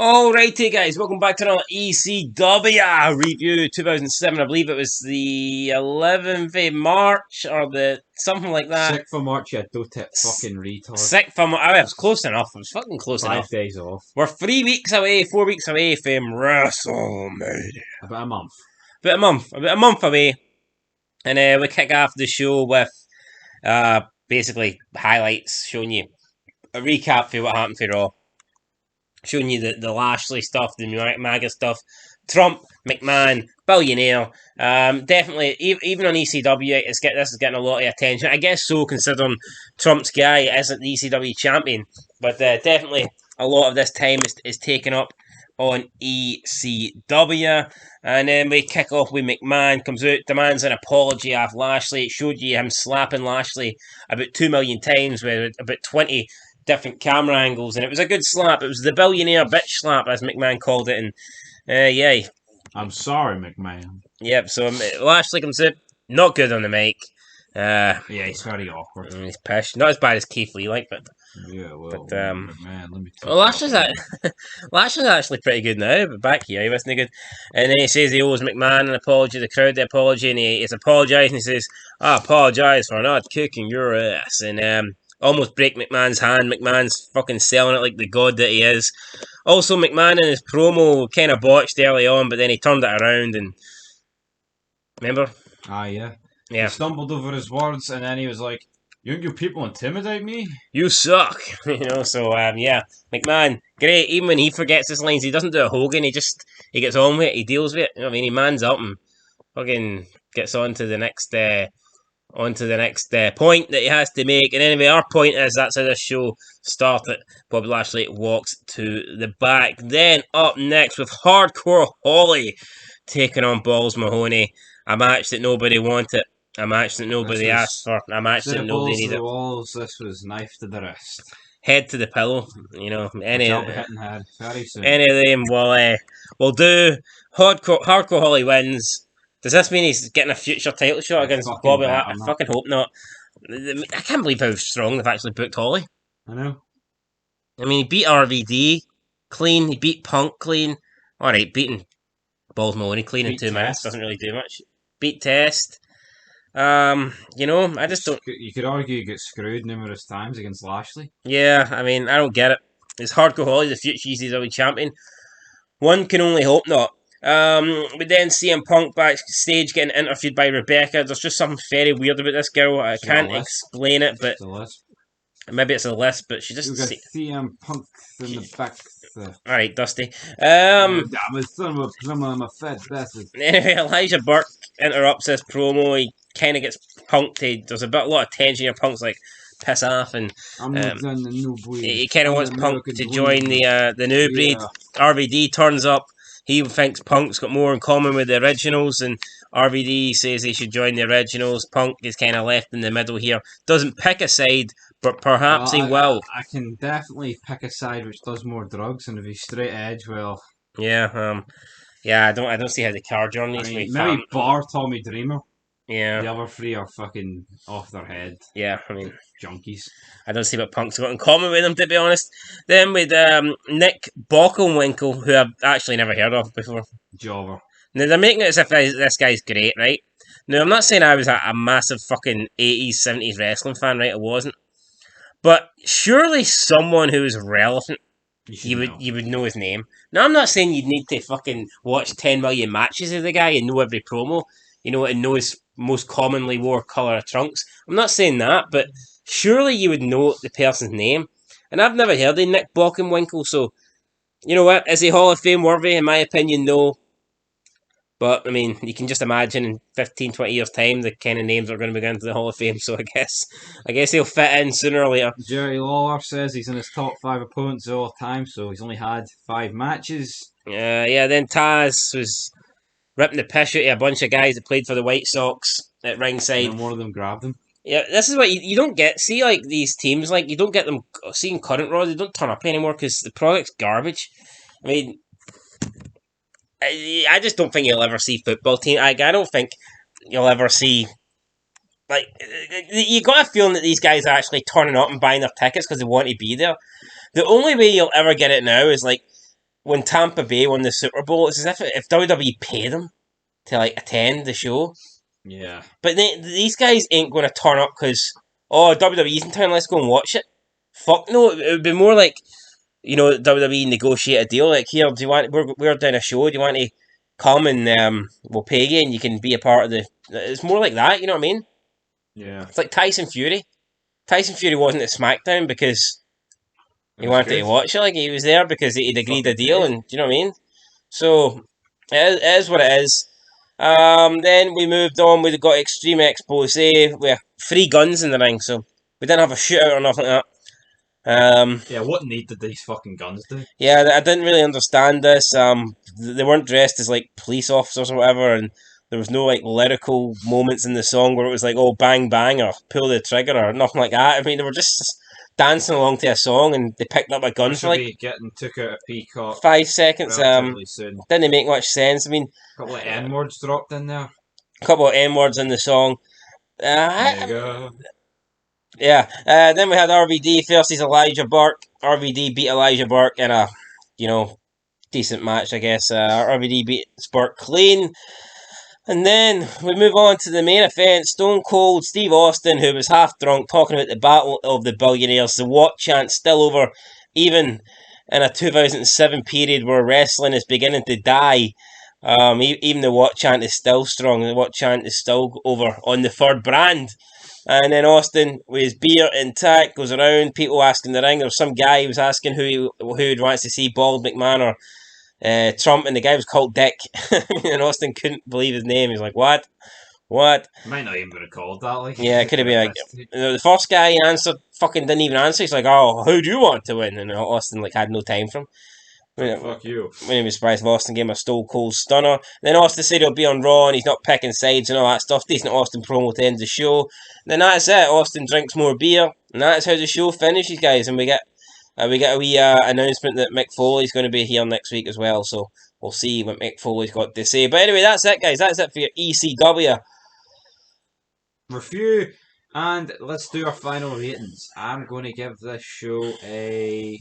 Alrighty guys, welcome back to another ECW review 2007. I believe it was the 11th of March or the something like that. 6th of March, you doted fucking retard. 6th of March, I was close enough. I was fucking close enough. 5 days off. We're 4 weeks away from WrestleMania. About a month. About a month away. And we kick off the show with basically highlights, showing you a recap for what happened for Raw. Showing you the Lashley stuff, the MAGA stuff, Trump, McMahon, billionaire. Definitely, even on ECW, this is getting a lot of attention. I guess so, considering Trump's guy isn't the ECW champion. But definitely, a lot of this time is taken up on ECW. And then we kick off with McMahon, comes out, demands an apology off Lashley. It showed you him slapping Lashley about 2 million times with about 20 different camera angles, and it was a good slap. It was the billionaire bitch slap, as McMahon called it, and yeah. I'm sorry, McMahon. Yep, so Lashley comes out, not good on the mic. Yeah, he's very awkward. He's pissed. Not as bad as Keith Lee, but... Yeah, well, McMahon, let me tell you. Lashley's actually pretty good now, but back here, he wasn't good. And then he says he owes McMahon an apology, the crowd the apology, and he's apologised, and he says, I apologise for not kicking your ass, and almost break McMahon's hand. McMahon's fucking selling it like the god that he is. Also, McMahon in his promo kind of botched early on, but then he turned it around and... Remember? Ah, yeah. Yeah. He stumbled over his words, and then he was like, you people intimidate me? You suck! So, yeah. McMahon, great. Even when he forgets his lines, he doesn't do a Hogan. He gets on with it. He deals with it. You know what I mean? He mans up and fucking gets on to the next... point that he has to make. And anyway, our point is that's how this show started. Bobby Lashley walks to the back. Then up next with Hardcore Holly taking on Balls Mahoney. A match that nobody wanted. A match that nobody asked for. A match that nobody needed. The walls, this was knife to the wrist. Head to the pillow. Any I'll be hitting head very soon. Any of them will do. Hardcore Holly wins. Does this mean he's getting a future title shot against Bobby Lashley? I fucking hope not. I can't believe how strong they've actually booked Holly. I know. I mean, he beat RVD clean. He beat Punk clean. Alright, beating Balls Mahoney clean in 2 minutes doesn't really do much. Beat Test. I just don't... You could argue he gets screwed numerous times against Lashley. Yeah, I mean, I don't get it. Is Hardcore Holly the future ECW champion? One can only hope not. We then see CM Punk backstage getting interviewed by Rebecca. There's just something very weird about this girl. I can't explain it, but maybe it's a list, but she just... You've got CM Punk in the back. Alright, Dusty. I'm a son of a fat bastard. Anyway, Elijah Burke interrupts this promo. He kind of gets punked. There's a lot of tension here. Punk's like, piss off, and he kind of wants Punk to join the new breed. RVD turns up. He thinks Punk's got more in common with the originals, and RVD says he should join the originals. Punk is kind of left in the middle here. Doesn't pick a side, but perhaps he will. I can definitely pick a side which does more drugs, and if he's straight edge, well... Yeah, I don't see how the car journeys... maybe bar Tommy Dreamer. Yeah. The other 3 are fucking off their head. Yeah, I mean... junkies. I don't see what Punk's got in common with them, to be honest. Then with Nick Bockelwinkle, who I've actually never heard of before. Jobber. Now, they're making it as if this guy's great, right? Now, I'm not saying I was a massive fucking 80s, 70s wrestling fan, right? I wasn't. But surely someone who is relevant, you would know his name. Now, I'm not saying you'd need to fucking watch 10 million matches of the guy and know every promo, and know his most commonly wore colour of trunks. I'm not saying that, but surely you would know the person's name. And I've never heard of Nick Bockelwinkle, so, you know what? Is he Hall of Fame worthy? In my opinion, no. But, I mean, you can just imagine in 15, 20 years' time the kind of names that are going to be going to the Hall of Fame, so I guess he'll fit in sooner or later. Jerry Lawler says he's in his top 5 opponents of all time, so he's only had 5 matches. Yeah, then Taz was ripping the piss out of a bunch of guys that played for the White Sox at ringside. And one of them grabbed him. Yeah, this is what you don't get. See, like, these teams, like, you don't get them seeing current Raw. They don't turn up anymore because the product's garbage. I mean, I just don't think you'll ever see football team. I don't think you'll ever see... Like, you got a feeling that these guys are actually turning up and buying their tickets because they want to be there. The only way you'll ever get it now is, like, when Tampa Bay won the Super Bowl, it's as if WWE paid them to like attend the show. Yeah. But these guys ain't going to turn up because, oh, WWE's in town, let's go and watch it. Fuck no, it would be more like, you know, WWE negotiate a deal. Like, here, do you want, we're doing a show, do you want to come and we'll pay you and you can be a part of the. It's more like that, you know what I mean? Yeah. It's like Tyson Fury. Tyson Fury wasn't at SmackDown because It he was wanted good. to watch it. Like, he was there because he'd agreed a Fucking deal, paid. and do you know what I mean? So, it is what it is. Then we moved on. We got Extreme Expose with 3 guns in the ring, so we didn't have a shootout or nothing like that. Yeah, what need did these fucking guns do? Yeah, I didn't really understand this. They weren't dressed as like police officers or whatever, and there was no like lyrical moments in the song where it was like, "Oh, bang bang" or "pull the trigger" or nothing like that. I mean, they were just dancing along to a song, and they picked up a gun I for should like be getting took out of Peacock 5 seconds. relatively soon. Didn't make much sense. I mean, A couple of N words dropped in there. a couple of N words in the song. Nigga. Yeah. Then we had RVD versus Elijah Burke. RVD beat Elijah Burke in a, you know, decent match, I guess. RVD beat Burke clean. And then we move on to the main event. Stone Cold Steve Austin, who was half drunk, talking about the Battle of the Billionaires. The What chant still over, even in a 2007 period where wrestling is beginning to die. Even the What chant is still strong. The What chant is still over on the third brand. And then Austin, with his beer intact, goes around, people asking the ring. There was some guy who was asking who wants to see Bald McMahon or Trump, and the guy was called Dick. And Austin couldn't believe his name. He's like, what? What? Might not even be called that. Like, Yeah, it could have been like, the first guy he answered fucking didn't even answer. He's like, oh, who do you want to win? And Austin like had no time for him. Fuck you. When he was surprised if Austin gave him a Stone Cold Stunner. Then Austin said he'll be on Raw and he's not picking sides and all that stuff. Decent Austin promo to end the show. Then that's it. Austin drinks more beer, and that's how the show finishes, guys. And we get a wee announcement that Mick Foley's going to be here next week as well. So we'll see what Mick Foley's got to say. But anyway, that's it, guys. That's it for your ECW review. And let's do our final ratings. I'm going to give this show a.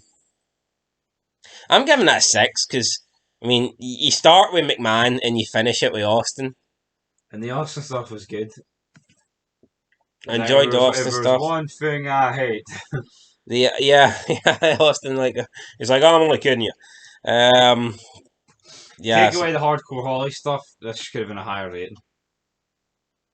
I'm giving that a 6 because, I mean, you start with McMahon and you finish it with Austin. And the Austin stuff was good. I enjoyed the Austin if there stuff. was one thing I hate. Yeah, Austin, like, he's like, oh, I'm only kidding you. Yeah. Take away the hardcore Holly stuff, this could have been a higher rating.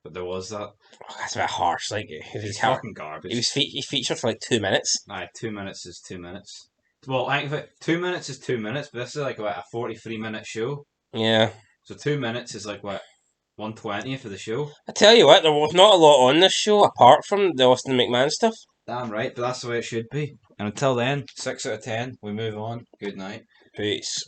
But there was that. That's a bit harsh. Like, It's fucking garbage. He featured for like 2 minutes. Aye, 2 minutes is 2 minutes. Well, I think if 2 minutes is 2 minutes, but this is like what, a 43-minute show. Yeah. So 2 minutes is like what, 120 for the show. I tell you what, there was not a lot on this show apart from the Austin McMahon stuff. Damn right, but that's the way it should be. And until then, 6 out of 10. We move on. Good night. Peace.